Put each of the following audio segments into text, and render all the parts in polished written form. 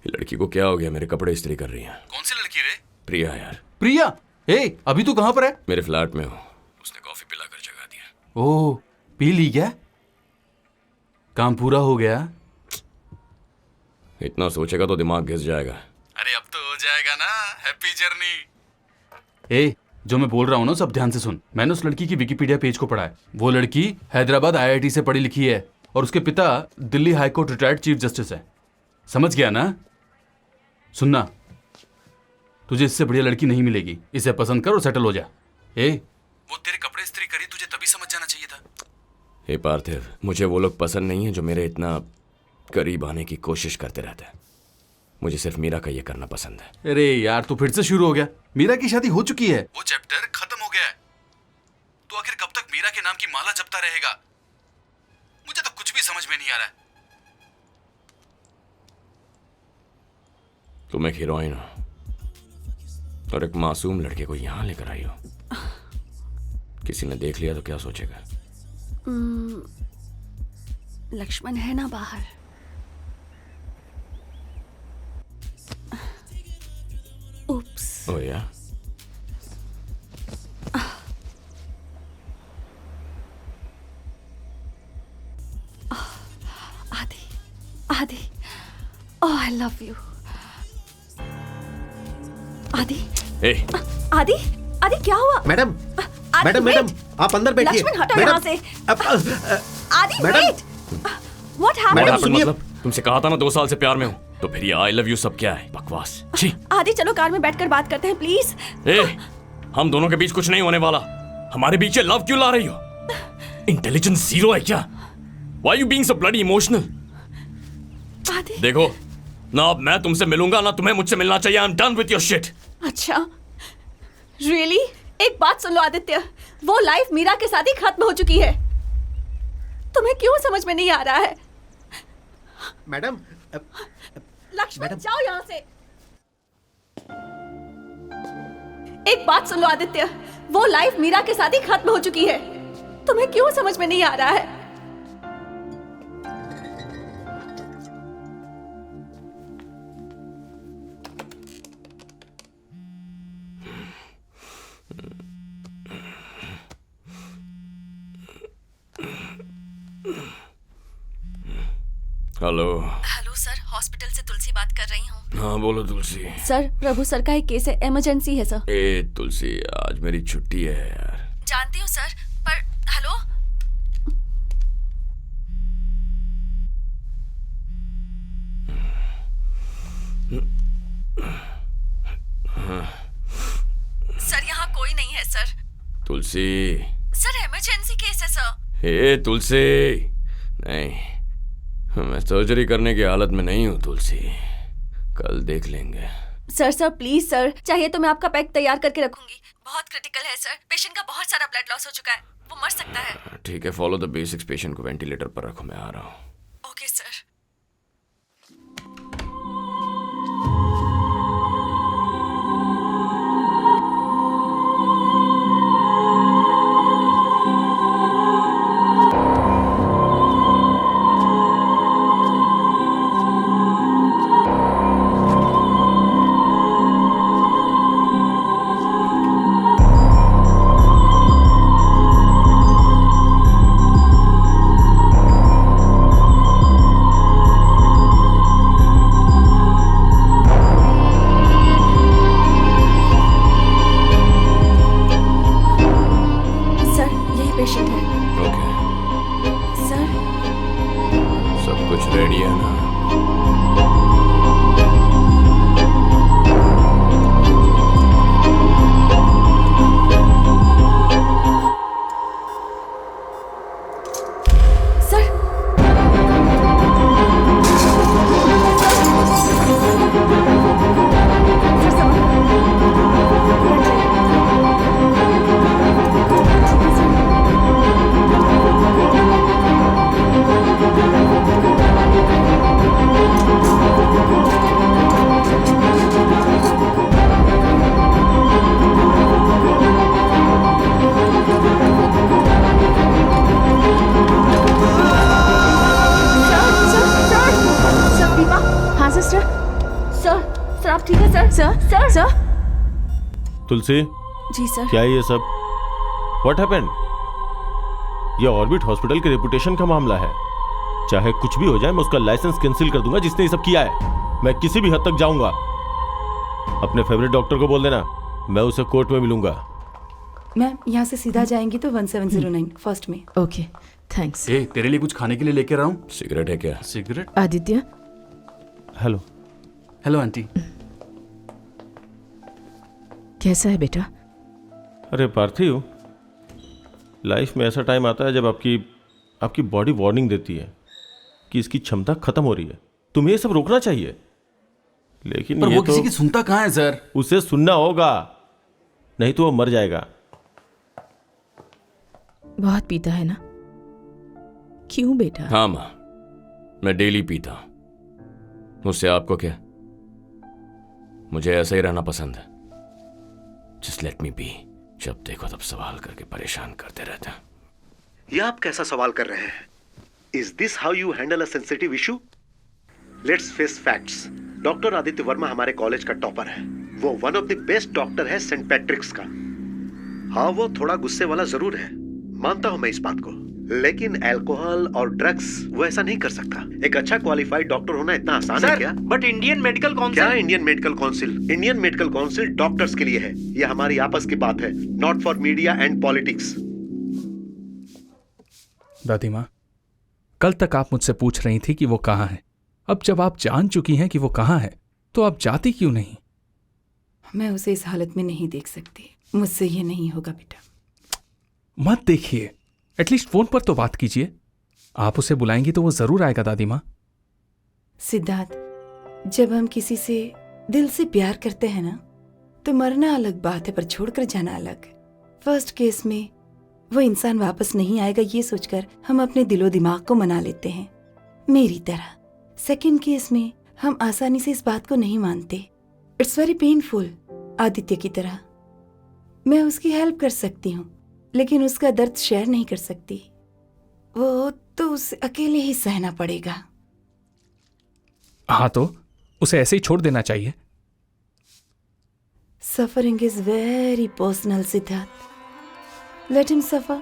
ये लड़की को क्या हो गया? मेरे कपड़े इस्त्री कर रही है। कौन सी लड़की रे? प्रिया यार। प्रिया? अभी तू कहाँ पर है? मेरे फ्लैट में हूँ। उसने कॉफी पिलाकर जगा दिया। ओह, पी ली क्या? काम पूरा हो गया? इतना सोचेगा तो दिमाग घिस जाएगा। अरे अब तो हो जाएगा ना। Happy journey. जो मैं बोल रहा हूँ ना, सब ध्यान से सुन। मैंने उस लड़की की विकिपीडिया पेज को पढ़ा है। वो लड़की हैदराबाद IIT से पढ़ी लिखी है और उसके पिता Delhi high court retired chief justice है। समझ गया ना? सुनना, तुझे इससे बढ़िया लड़की नहीं मिलेगी। इसे पसंद कर और सेटल हो जा। वो तेरे कपड़े इस्त्री करी, तुझे तभी समझ जाना चाहिए था। हे पार्थिव, मुझे वो लोग पसंद नहीं है जो मेरे इतना करीब आने की कोशिश करते रहते हैं। मुझे सिर्फ मीरा का ये करना पसंद है। अरे यार, तू फिर से शुरू हो गया। मीरा की शादी हो चुकी है। वो चैप्टर खत्म हो गया है। तो आखिर कब तक मीरा के नाम की माला जपता रहेगा? मुझे तो कुछ भी समझ में नहीं आ रहा है। तुम एक हीरोइन हो और एक मासूम लड़के को यहां लेकर आई हो। किसी ने देख लिया तो क्या सोचेगा? लक्ष्मण है ना बाहर? उप्स। ओ या? आदि, आदि, ओह आई लव यू। आदि, ए, आदि, आदि क्या हुआ? मैडम, आदि, मैडम, wait! मैडम, आप अंदर बैठिए। लक्ष्मण हटो मैडम, यहाँ से। आदि, madam. wait! What happened? Madam, सुनिए। मतलब तुमसे कहा था ना 2 साल से प्यार में हूं, तो फिर ये आई लव यू सब क्या है? बकवास। छी। आदि चलो कार में बैठकर बात करते हैं प्लीज। हम दोनों के बीच कुछ नहीं होने वाला। हमारे बीच ये लव क्यों ला रही हो? इंटेलिजेंस जीरो है क्या? Why you being so bloody emotional? आदि। देखो ना, अब मैं तुमसे मिलूंगा ना तुम्हें मुझसे मिलना चाहिए। I'm done with your shit। अच्छा, रियली? एक बात सुन लो आदित्य, वो लाइफ मीरा के साथ ही खत्म हो चुकी है। तुम्हें क्यों समझ में नहीं आ रहा है? Madam, Laxman madam. जाओ यहाँ से। एक बात सुन लो आदित्य, वो लाइफ मीरा के साथ ही खत्म हो चुकी है। तुम्हें क्यों समझ में नहीं आ रहा है? हेलो। हेलो सर, हॉस्पिटल से तुलसी बात कर रही हूँ। हाँ बोलो तुलसी। सर, प्रभु सर का एक केस है, इमरजेंसी है सर। ए तुलसी, आज मेरी छुट्टी है यार। जानती हूँ सर, पर हेलो। सर यहाँ कोई नहीं है सर। तुलसी। सर इमरजेंसी केस है सर। ए तुलसी, नहीं, मैं सर्जरी करने की हालत में नहीं हूँ तुलसी। कल देख लेंगे। सर प्लीज सर, चाहिए तो मैं आपका पैक तैयार करके रखूंगी। बहुत क्रिटिकल है सर, पेशेंट का बहुत सारा ब्लड लॉस हो चुका है, वो मर सकता है। ठीक है, फॉलो द बेसिक्स। पेशेंट को वेंटिलेटर पर रखो, मैं आ रहा हूँ। Okay sir. पेशेंट है। ओके, सर सब कुछ रेडी है ना? सर हाँ सिस्टर, आप ठीक है सर? सर सर तुलसी, जी सर। क्या है ये सब? What happened? ये ऑर्बिट हॉस्पिटल के रेपुटेशन का मामला है। चाहे कुछ भी हो जाए, मैं उसका लाइसेंस कैंसिल कर दूंगा जिसने ये सब किया है। मैं किसी भी हद तक जाऊंगा। अपने फेवरेट डॉक्टर को बोल देना, मैं उसे कोर्ट में मिलूंगा। मैम यहाँ से सीधा जाएंगी तो 1709 फर्स्ट में। Okay, thanks. ए, तेरे लिए कुछ खाने के लिए लेकर आऊं? सिगरेट है क्या? Cigarette? Aditya, hello. Hello aunty. कैसा है बेटा? अरे पार्थिव, लाइफ में ऐसा टाइम आता है जब आपकी बॉडी वार्निंग देती है कि इसकी क्षमता खत्म हो रही है। तुम्हें ये सब रोकना चाहिए, लेकिन पर ये वो तो किसी की सुनता कहाँ है सर? उसे सुनना होगा, नहीं तो वो मर जाएगा। बहुत पीता है ना? क्यों बेटा? हाँ माँ, मैं डेली पीता हूं। मुझसे आपको क्या? मुझे ऐसा ही रहना पसंद है। Just let me be. जब देखो तब सवाल करके परेशान करते रहते हैं। ये आप कैसा सवाल कर रहे हैं? Is this how you handle a sensitive issue? Let's face facts. Doctor Aditya Verma हमारे कॉलेज का टॉपर है। वो one of the best doctor है सेंट पैट्रिक्स का। हाँ, वो थोड़ा गुस्से वाला जरूर है, मानता हूं मैं इस बात को, लेकिन अल्कोहल और ड्रग्स वो ऐसा नहीं कर सकता। एक अच्छा क्वालिफाइड डॉक्टर होना इतना आसान है क्या? But Indian medical Council. क्या Indian medical Council? Indian medical Council doctors के लिए है। ये हमारी आपस की बात है, not for media and politics. दादी माँ, कल तक आप मुझसे पूछ रही थी कि वो कहाँ है। अब जब आप जान चुकी हैं कि वो कहाँ है, तो आप जाती क्यों नहीं? मैं उसे इस हालत में नहीं देख सकती। मुझसे ये नहीं होगा बेटा। मत देखिए, एटलीस्ट फोन पर तो बात कीजिए। आप उसे बुलाएंगी तो वो जरूर आएगा दादी माँ। सिद्धार्थ, जब हम किसी से दिल से प्यार करते हैं ना, तो मरना अलग बात है पर छोड़कर जाना अलग। फर्स्ट केस में वो इंसान वापस नहीं आएगा, ये सोचकर हम अपने दिलो दिमाग को मना लेते हैं, मेरी तरह। सेकंड केस में हम आसानी से इस बात को नहीं मानते। It's very painful. आदित्य की तरह मैं उसकी हेल्प कर सकती हूँ, लेकिन उसका दर्द शेयर नहीं कर सकती। वो तो उसे अकेले ही सहना पड़ेगा। हाँ, तो उसे ऐसे ही छोड़ देना चाहिए। Suffering is very personal Siddharth. Let him suffer.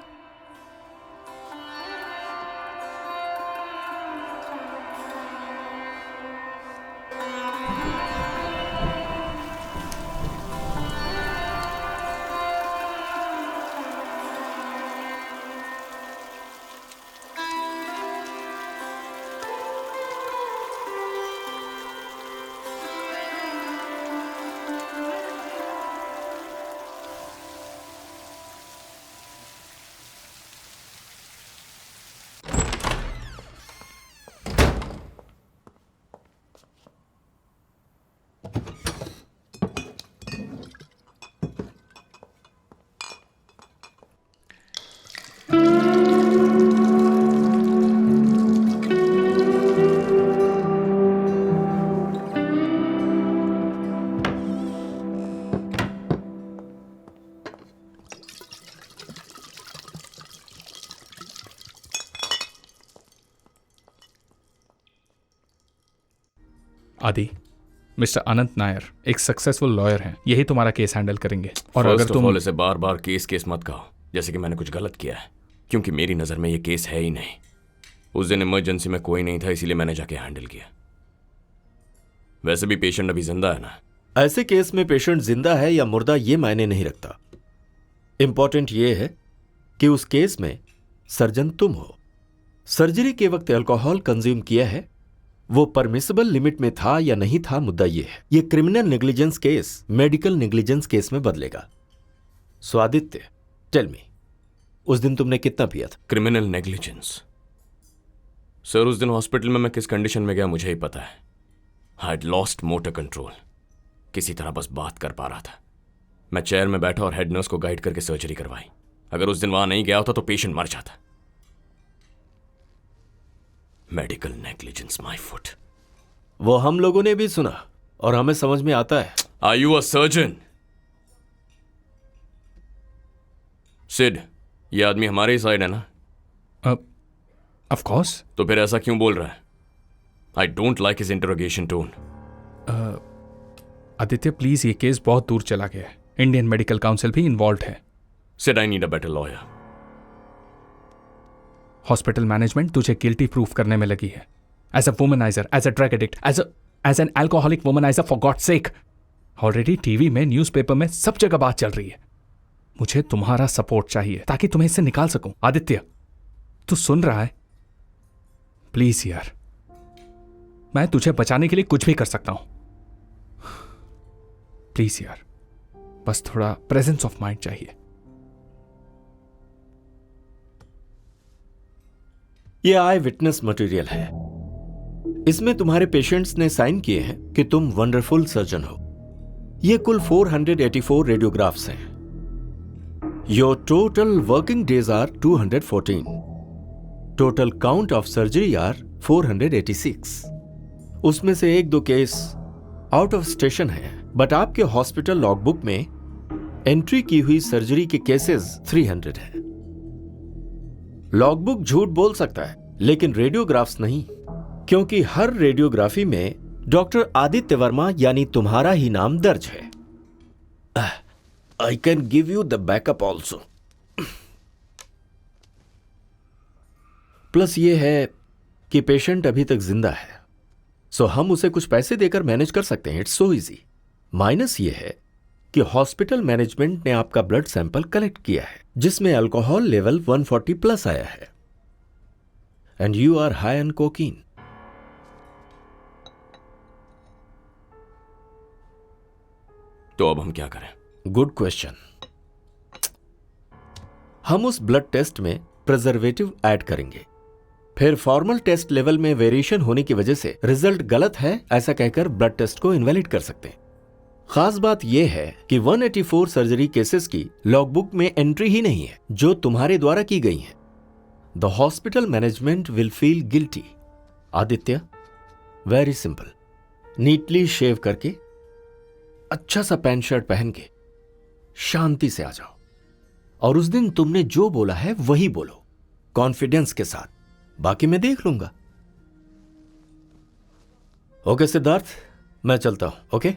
Adi, mister अनंत नायर एक सक्सेसफुल लॉयर हैं। यही तुम्हारा केस हैंडल करेंगे। और अगर फर्स्ट ऑफ तुम ऑल इसे बार बार केस मत कहो, जैसे कि मैंने कुछ गलत किया है, क्योंकि मेरी नज़र में ये केस है ही नहीं। उस दिन इमरजेंसी में कोई नहीं था, इसीलिए मैंने जाके हैंडल किया। वैसे भी पेशेंट अभी जिंदा है ना। ऐसे केस में पेशेंट जिंदा है या मुर्दा ये मायने नहीं रखता। इंपॉर्टेंट ये है कि उस केस में सर्जन तुम हो। सर्जरी के वक्त अल्कोहल कंज्यूम किया है, वो परमिसिबल लिमिट में था या नहीं था, मुद्दा ये है। ये criminal negligence case medical negligence case में बदलेगा। सो आदित्य, टेल मी, उस दिन तुमने कितना पिया था? Criminal negligence? सर, उस दिन हॉस्पिटल में मैं किस कंडीशन में गया मुझे ही पता है। I had lost motor control. किसी तरह बस बात कर पा रहा था। मैं चेयर में बैठा और हेड नर्स को गाइड करके सर्जरी करवाई। अगर उस दिन वहां नहीं गया होता तो पेशेंट मर जाता। Medical negligence my foot. वो हम लोगों ने भी सुना और हमें समझ में आता है। Are you a surgeon? Sid, ये आदमी हमारे ही साइड है ना? Of course. तो फिर ऐसा क्यों बोल रहा है? I don't like his interrogation tone. Aditya please, ये केस बहुत दूर चला गया है। इंडियन मेडिकल काउंसिल भी इन्वॉल्व है। Said I need a better lawyer. Hospital management तुझे गिल्टी प्रूफ करने में लगी है। As a womaniser, as a drug addict, as an alcoholic womaniser, for God sake. Already TV में, न्यूज़पेपर में, सब जगह बात चल रही है। मुझे तुम्हारा सपोर्ट चाहिए ताकि तुम्हें इससे निकाल सकूं। आदित्य, तू सुन रहा है? प्लीज यार, मैं तुझे बचाने के लिए कुछ भी कर सकता हूं। प्लीज यार, बस थोड़ा प्रेजेंस ऑफ माइंड चाहिए। ये आई विटनेस मटेरियल है। इसमें तुम्हारे पेशेंट्स ने साइन किए हैं कि तुम वंडरफुल सर्जन हो। ये कुल 484 रेडियोग्राफ्स हैं। Your total working days are 214। Total count of surgery are 486। उसमें से 1-2 केस आउट ऑफ स्टेशन है, बट आपके हॉस्पिटल लॉगबुक में एंट्री की हुई सर्जरी के केसेस 300 हैं। लॉगबुक झूठ बोल सकता है, लेकिन रेडियोग्राफ्स नहीं, क्योंकि हर रेडियोग्राफी में डॉक्टर आदित्य वर्मा यानी तुम्हारा ही नाम दर्ज है। I can give you the backup also. Plus ये है कि पेशेंट अभी तक जिंदा है, सो हम उसे कुछ पैसे देकर मैनेज कर सकते हैं। It's so easy. माइनस ये है कि हॉस्पिटल मैनेजमेंट ने आपका ब्लड सैंपल कलेक्ट किया है, जिसमें अल्कोहल लेवल 140 प्लस आया है, and you are high on cocaine. तो अब हम क्या करें? Good question. हम उस ब्लड टेस्ट में प्रिजर्वेटिव ऐड करेंगे, फिर फॉर्मल टेस्ट लेवल में वेरिएशन होने की वजह से रिजल्ट गलत है ऐसा कहकर ब्लड टेस्ट को इनवैलिड कर सकते हैं। खास बात यह है कि 184 सर्जरी केसेस की लॉगबुक में एंट्री ही नहीं है जो तुम्हारे द्वारा की गई है। The hospital management will feel guilty. Aditya, very simple. Neatly shave करके, अच्छा सा पैंट शर्ट पहन के शांति से आ जाओ, और उस दिन तुमने जो बोला है वही बोलो, कॉन्फिडेंस के साथ। बाकी मैं देख लूंगा। ओके सिद्धार्थ, मैं चलता हूं। Okay,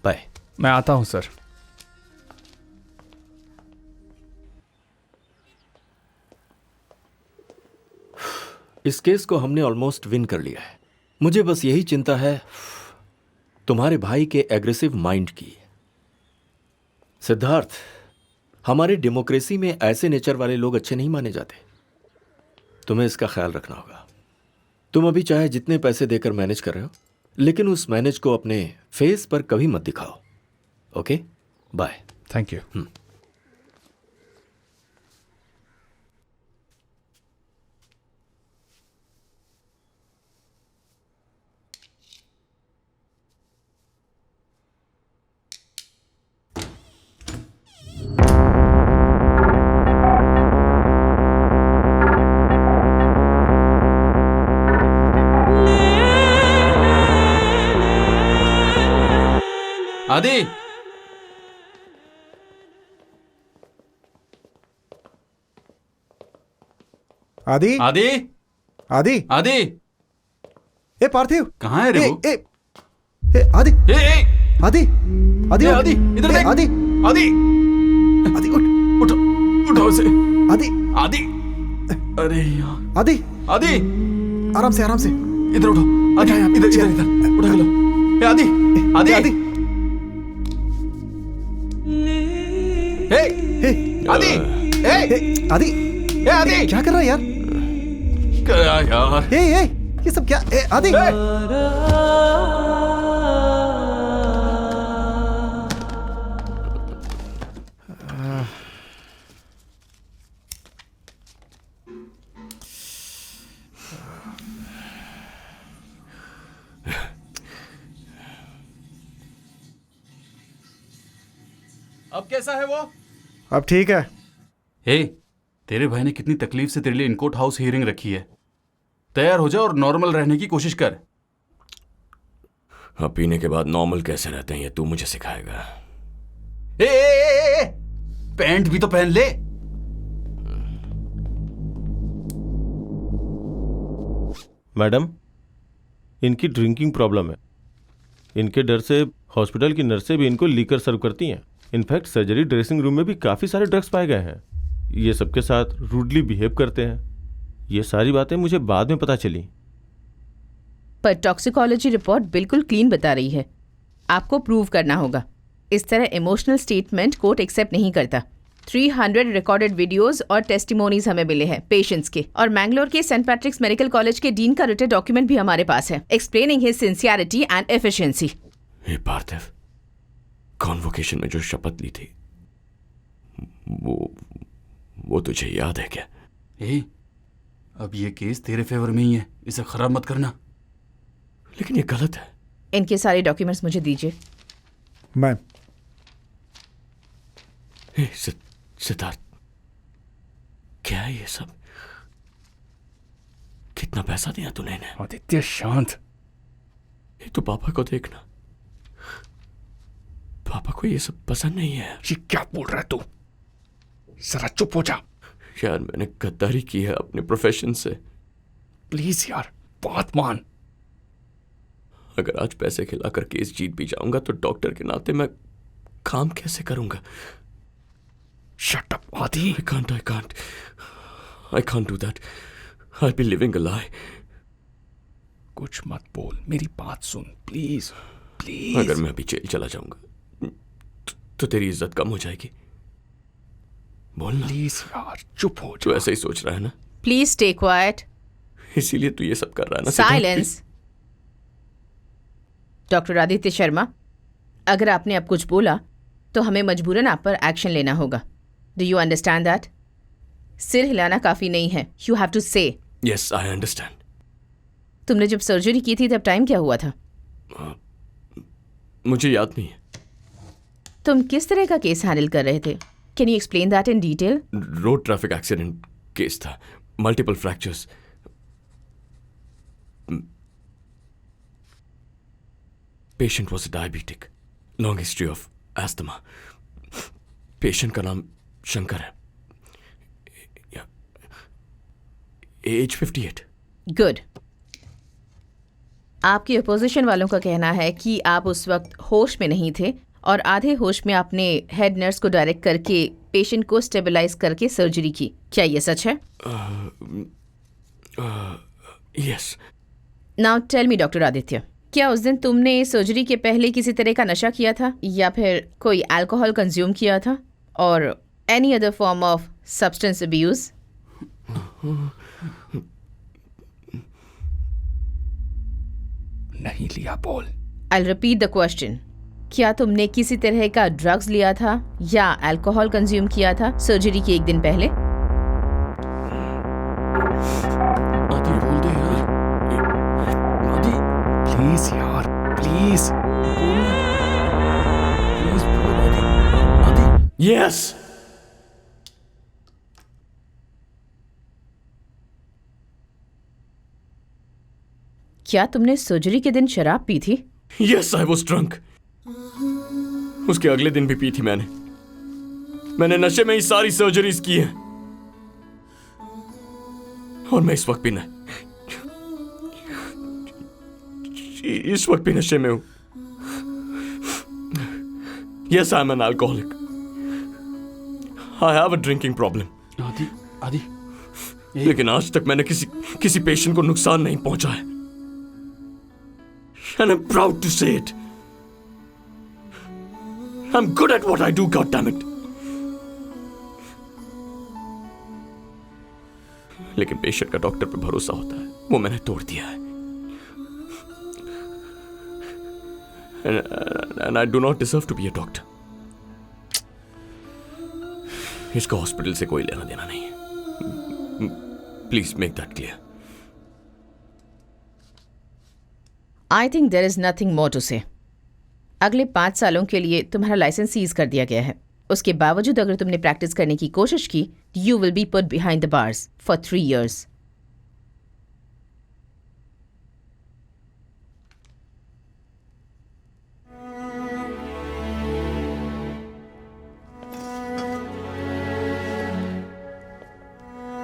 bye. मैं आता हूं सर। इस केस को हमने ऑलमोस्ट विन कर लिया है। मुझे बस यही चिंता है तुम्हारे भाई के एग्रेसिव माइंड की। सिद्धार्थ, हमारी डेमोक्रेसी में ऐसे नेचर वाले लोग अच्छे नहीं माने जाते। तुम्हें इसका ख्याल रखना होगा। तुम अभी चाहे जितने पैसे देकर मैनेज कर रहे हो, लेकिन उस मैनेज को अपने फेस पर कभी मत दिखाओ। Okay, bye. Thank you. Adi, Adi, Adi, Adi, आदि, ए पार्थिव, कहाँ है रे वो? ए आदि, आदि, आदि, आदि, इधर देख। आदि, आदि, आदि, उठ, उठो उसे। आदि, आदि, अरे यार, आदि, आदि, आराम से, आराम से, इधर उठो। आजा, इधर, इधर, इधर, उठा के लो। ए आदि, आदि, आदि, हे, आदि, ए, आदि, ए आदि, क्या कर रहा है यार? क्या यार? ए, ये सब क्या? ए, आदि, अब कैसा है वो? अब ठीक है। हे, तेरे भाई ने कितनी तकलीफ से तेरे लिए इनकोट हाउस हियरिंग रखी है। तैयार हो जा और नॉर्मल रहने की कोशिश कर। अब पीने के बाद नॉर्मल कैसे रहते हैं ये तू मुझे सिखाएगा। ए, पैंट भी तो पहन ले। मैडम, इनकी ड्रिंकिंग प्रॉब्लम है। इनके डर से हॉस्पिटल की नर्सें भी इनको लीकर सर्व करती हैं। इनफैक्ट सर्जरी ड्रेसिंग रूम में भी काफ़ी सारे ड्रग्स पाए गए हैं। ये सबके साथ रूडली बिहेव करते हैं। ये सारी बातें मुझे बाद में पता चली। पर टॉक्सिकोलॉजी रिपोर्ट बिल्कुल क्लीन बता रही है। आपको प्रूव करना होगा। इस तरह इमोशनल स्टेटमेंट कोर्ट एक्सेप्ट नहीं करता। 300 रिकॉर्डेड वीडियोस और टेस्टिमोनीज हमें मिले हैं पेशेंट्स के, और मैंगलोर के सेंट पैट्रिक्स मेडिकल कॉलेज के डीन का रिटन डॉक्यूमेंट भी हमारे पास है, explaining his sincerity and efficiency. Hey Parthiv, convocation में जो शपथ ली थी वो तुझे याद है क्या? अब ये केस तेरे फेवर में ही है, इसे खराब मत करना। लेकिन ये गलत है। इनके सारे डॉक्यूमेंट्स मुझे दीजिए। मैम, सिद्धार्थ, क्या है ये सब? कितना पैसा दिया तूने इन्हें? आदित्य शांत। ये तो पापा को देखना। पापा को ये सब पसंद नहीं है। ये क्या बोल रहा है तू? जरा चुप हो जा। यार, मैंने गद्दारी की है अपने प्रोफेशन से। प्लीज यार, बात मान। अगर आज पैसे खिलाकर केस जीत भी जाऊंगा तो डॉक्टर के नाते मैं काम कैसे करूंगा? शट अप आदि। I can't do that. I'll be living a lie. कुछ मत बोल, मेरी बात सुन प्लीज प्लीज। अगर मैं अभी जेल चला जाऊंगा तो तेरी इज्जत कम हो जाएगी। बोलना प्लीज यार, चुप हो तू जा। ऐसा ही सोच रहा है ना? Please stay quiet. इसीलिए तू ये सब कर रहा है ना? साइलेंस। डॉक्टर आदित्य शर्मा, अगर आपने अब कुछ बोला तो हमें मजबूरन आप पर एक्शन लेना होगा। Do you understand that? सिर हिलाना काफी नहीं है, यू हैव टू से। Yes, I understand. तुमने जब सर्जरी की थी तब टाइम क्या हुआ था? मुझे याद नहीं है। तुम किस तरह का केस हैंडल कर रहे थे? Can you explain that in detail? Road traffic accident case था, multiple fractures. Patient was diabetic, long history of asthma. Patient का नाम शंकर है, एज 58। गुड। आपके अपोजिशन वालों का कहना है कि आप उस वक्त होश में नहीं थे और आधे होश में आपने हेड नर्स को डायरेक्ट करके पेशेंट को स्टेबलाइज करके सर्जरी की। क्या ये सच है? Yes. Now tell me doctor Aditya, क्या उस दिन तुमने सर्जरी के पहले किसी तरह का नशा किया था या फिर कोई अल्कोहल कंज्यूम किया था और any other form of substance abuse? नहीं लिया, बोल। I'll repeat the question. क्या तुमने किसी तरह का ड्रग्स लिया था या अल्कोहल कंज्यूम किया था सर्जरी के एक दिन पहले? आदि, बोल दे यार। आदि, प्लीज यार, प्लीज। प्लीज बोल आदि। यस। क्या तुमने सर्जरी के दिन शराब पी थी? Yes, I was drunk. उसके अगले दिन भी पी थी मैंने नशे में ही सारी सर्जरीज की हैं और मैं इस वक्त भी नशे में हूं। Yes, I am an alcoholic. I have a drinking problem. आदि, लेकिन आज तक मैंने किसी पेशेंट को नुकसान नहीं पहुंचाया। And I'm proud to say it. I'm good at what I do, goddammit. लेकिन पेशेंट का डॉक्टर पे भरोसा होता है, वो मैंने तोड़ दिया है। And I do not deserve to be a doctor. इसका हॉस्पिटल से कोई लेना देना नहीं है। Please make that clear. I think there is nothing more to say. अगले 5 सालों के लिए तुम्हारा लाइसेंस सीज कर दिया गया है। उसके बावजूद अगर तुमने प्रैक्टिस करने की कोशिश की, you will be put behind the bars for 3 years.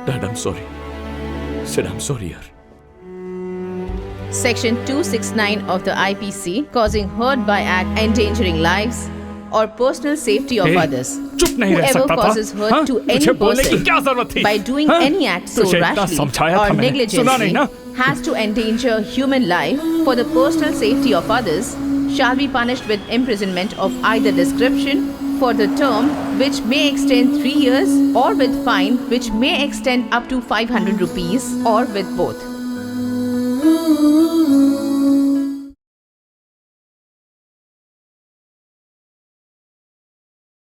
Dad, I'm sorry. Sid, I'm sorry, yaar. Section 269 of the IPC, causing hurt by act endangering lives or personal safety of others. चुप नहीं रह Whoever सकता था? causes hurt हाँ? to any तुझे बोलने की person क्या जरूरत थी? by doing हाँ? any act so तुझे इतना rashly समझाया था or मैंने, सुना नहीं ना? negligently has to endanger human life for the personal safety of others shall be punished with imprisonment of either description for the term which may extend 3 years or with fine which may extend up to 500 rupees or with both.